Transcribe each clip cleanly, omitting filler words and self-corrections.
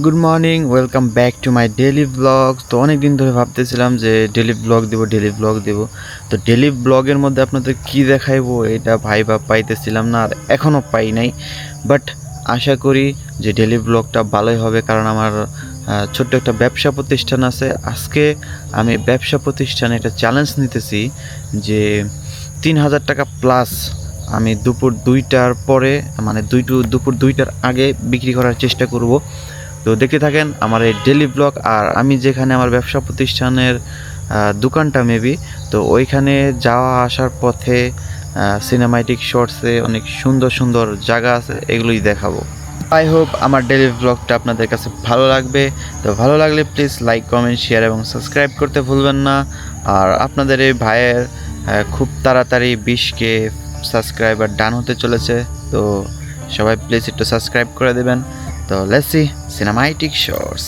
Good morning, welcome back to my daily blog. তো অনেক দিন ধরে ভাবতেছিলাম যে ডেলি ব্লগ দেব। তো ডেলি ব্লগের মধ্যে আপনাদের কি দেখাইবো এটা ভাইবা পাইতেছিলাম না, আর এখনও পাই নাই। বাট আশা করি যে ডেলি ব্লগটা ভালোই হবে, কারণ আমার ছোট্ট একটা ব্যবসা প্রতিষ্ঠান আছে। আজকে আমি ব্যবসা প্রতিষ্ঠানে একটা চ্যালেঞ্জ নিতেছি যে 3,000 টাকা প্লাস আমি দুপুর 2টার পরে, মানে দুপুর 2টার আগে বিক্রি করার চেষ্টা করব। তো দেখতে থাকেন আমার এই ডেলি ব্লগ। আর আমি যেখানে আমার ব্যবসা প্রতিষ্ঠানের দোকানটা মেবি, তো ওইখানে যাওয়া আসার পথে সিনেমাটিক শর্টসে অনেক সুন্দর সুন্দর জায়গা আছে, এগুলোই দেখাবো। আই হোপ আমার ডেলি ব্লগটা আপনাদের কাছে ভালো লাগবে। তো ভালো লাগলে প্লিজ লাইক, কমেন্ট, শেয়ার এবং সাবস্ক্রাইব করতে ভুলবেন না। আর আপনাদের এই ভাইয়ের খুব তাড়াতাড়ি 20K সাবস্ক্রাইবার ডান হতে চলেছে। তো সবাই প্লিজ একটু সাবস্ক্রাইব করে দেবেন। তো লেটস সি সিনেমাটিক শর্টস।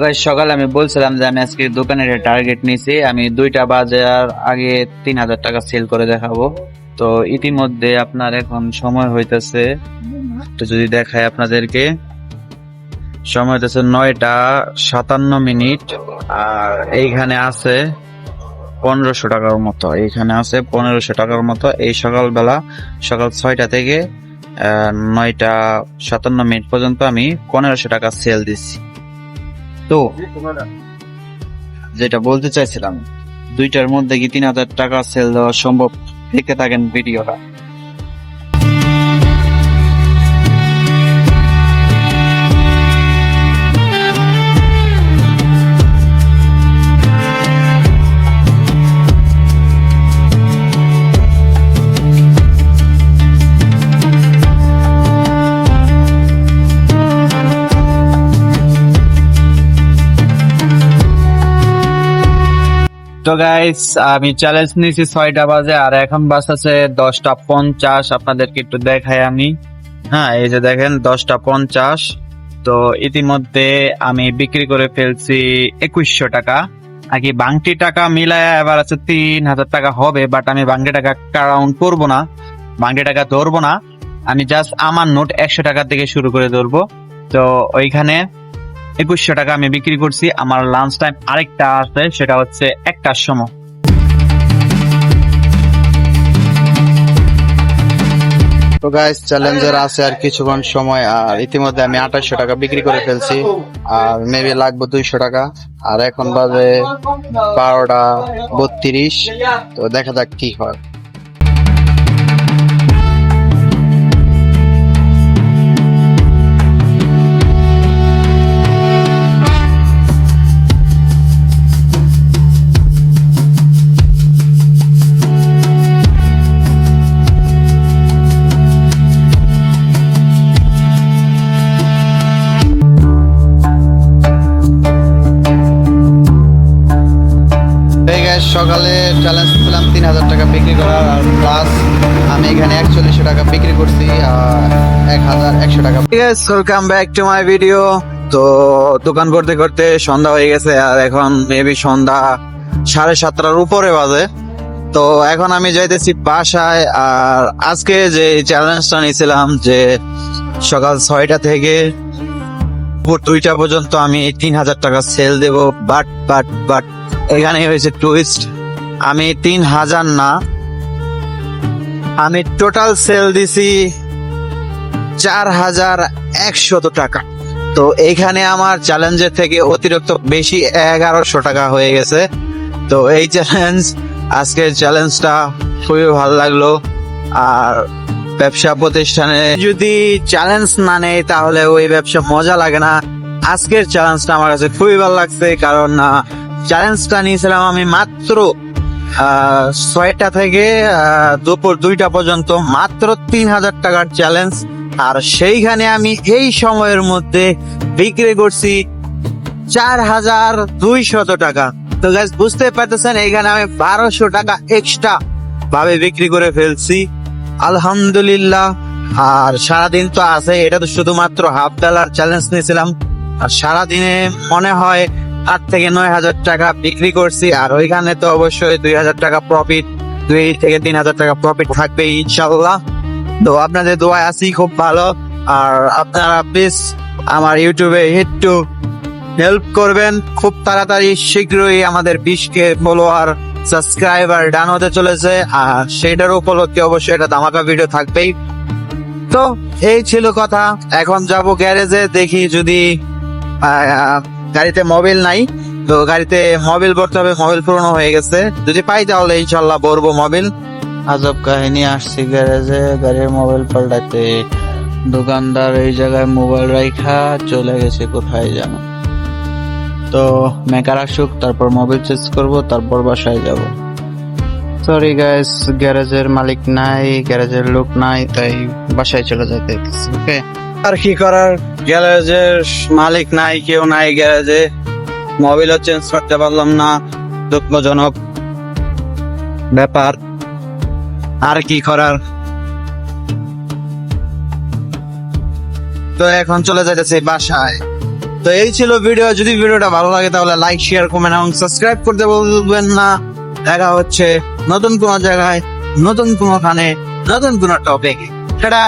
ভাই সকালে আমি বলছিলাম যে আমি আজকে দোকানের টার্গেট নিয়েছি, আমি 2টা বাজার আগে 3000 টাকা সেল করে দেখাবো। তো ইতিমধ্যে আপনার এখন সময় হইতেছে, তো যদি দেখায় আপনাদেরকে, সময় হইতেছে 9টা 57 মিনিট। আর এইখানে আছে 1500 টাকার মতো, এইখানে আছে 1500 টাকার মতো। এই সকালবেলা সকাল 6টা থেকে 9টা 57 মিনিট পর্যন্ত আমি 1500 টাকা সেল দিচ্ছি। তো যেটা বলতে চাইছিলাম, 2টার মধ্যে কি 3000 টাকা সেল দেওয়া সম্ভব? দেখতে থাকেন ভিডিওটা। তো গাইস, আমি চ্যালেঞ্জ নিয়েছি 6টা বাজে, আর এখন বাজছে 10টা 50। আপনাদেরকে একটু দেখাই আমি। হ্যাঁ, এই যে দেখেন 10টা 50। তো ইতিমধ্যে আমি বিক্রি করে ফেলছি 2100 টাকা। আর কি বাংটি টাকা মিলায় এবার আছে 3000 টাকা হবে, বাট আমি বাংটি টাকা কাউন্ট করবো না, বাংটি টাকা ধরবো না। আমি জাস্ট আমার নোট 100 টাকা থেকে শুরু করে ধরবো। তো ওইখানে 2100 টাকা আমি বিক্রি করছি। আমার লাঞ্চ টাইম আরেকটা আছে, সেটা হচ্ছে 1টার সময়। তো গাইস, চ্যালেঞ্জার আছে আর কিছুক্ষণ সময়, আর ইতিমধ্যে আমি 2800 টাকা বিক্রি করে ফেলছি, আর মেবি লাগবে 200 টাকা। আর এখন বাজে 12টা 32। তো দেখা যাক কি হয়। সকালে চ্যালেঞ্জ ছিলাম 3000 টাকা বিক্রি করার, আর প্লাস আমি এখানে 4100 টাকা বিক্রি করছি, 1100 টাকা। ঠিক আছে, welcome back to my video. তো দোকান করতে করতে সন্ধ্যা হয়ে গেছে, আর এখন মেবি সন্ধ্যা 7:30টার উপরে বাজে। তো এখন আমি যাইতেছি বাসায়। আর আজকে যে চ্যালেঞ্জটা নিয়েছিলাম যে সকাল 6টা থেকে 2টা পর্যন্ত আমি 3000 টাকা সেল দেব, বাট এখানে হয়েছে টুইস্ট। আমি 3000 না, আমি টোটাল সেল দিছি 4100 টাকা। তো এইখানে আমার চ্যালেঞ্জের থেকে অতিরিক্ত বেশি 1100 টাকা হয়ে গেছে। তো এই চ্যালেঞ্জ, আজকের চ্যালেঞ্জটা খুবই ভালো লাগলো। আর ব্যবসা প্রতিষ্ঠানে যদি চ্যালেঞ্জ না নেই তাহলে ওই ব্যবসা মজা লাগে না। আজকের চ্যালেঞ্জটা আমার কাছে খুবই ভালো লাগছে, কারণ চ্যালেঞ্জটা নিয়েছিলাম আমি মাত্র 6টা থেকে দুপুর 2টা পর্যন্ত, মাত্র 3000 টাকার চ্যালেঞ্জ। আর সেইখানে আমি এই সময়ের মধ্যে বিক্রি করছি 4200 টাকা। তো গাইস, বুঝতে পারতেছেন এইখানে আমি 1200 টাকা এক্সট্রা ভাবে বিক্রি করে ফেলছি, আলহামদুলিল্লাহ। আর সারাদিন তো আছে, এটা তো শুধুমাত্র হাফ বেলার চ্যালেঞ্জ নিয়েছিলাম। আর সারাদিনে মনে হয় 8 থেকে 9000 টাকা বিক্রি করছি। আর ওইখানে তো অবশ্যই 2000 টাকা প্রফিট, 2 থেকে 3000 টাকা প্রফিট থাকবে ইনশাল্লাহ। তো আপনাদের দোয়া আছি খুব ভালো। আর আপনারা প্লিজ আমার ইউটিউবে একটু হেল্প করবেন। খুব তাড়াতাড়ি শীঘ্রই আমাদের 20K ফলোয়ার সাবস্ক্রাইবার ডান হতে চলেছে, আর সেটার উপলক্ষে অবশ্যই একটা ধামাকা ভিডিও থাকবেই। তো এই ছিল কথা। এখন যাব গ্যারেজে, দেখি যদি গাড়িতে মোবিল নাই, তো গাড়িতে মোবিল ভরতে হবে, মোবিল পুরনো হয়ে গেছে। যদি পাই তাহলে ইনশাল্লাহ ভরবো মোবিল। আজব কাহিনী, আসছি গ্যারেজে গাড়ির মোবাইল পাল্টাতে, দোকানদার এই জায়গায় মোবাইল রাইখা চলে গেছে কোথায় জানো। তো মেকার আসুক, তারপর মোবাইল চেঞ্জ করব, তারপর বাসায় যাব। সরি গাইস, গ্যারেজের মালিক নাই, গ্যারেজের লোক নাই, তাই বাসায় চলে যেতে ওকে। আর কি করার, গ্যারেজের মালিক নাই, কেউ নাই গ্যারেজে, মোবাইলও চেঞ্জ করতে পারলাম না, দুঃখজনক ব্যাপার। আর কি করার, তো এখন চলে যাইতেছি বাসায়। তো এই ছিল ভিডিও। যদি ভিডিওটা ভালো লাগে তাহলে লাইক, শেয়ার, কমেন্ট এবং সাবস্ক্রাইব করতে বলবেন না। দেখা হচ্ছে নতুন কোনো জায়গায়, নতুন কোনো খানে, নতুন কোনো টপিকে। টাটা।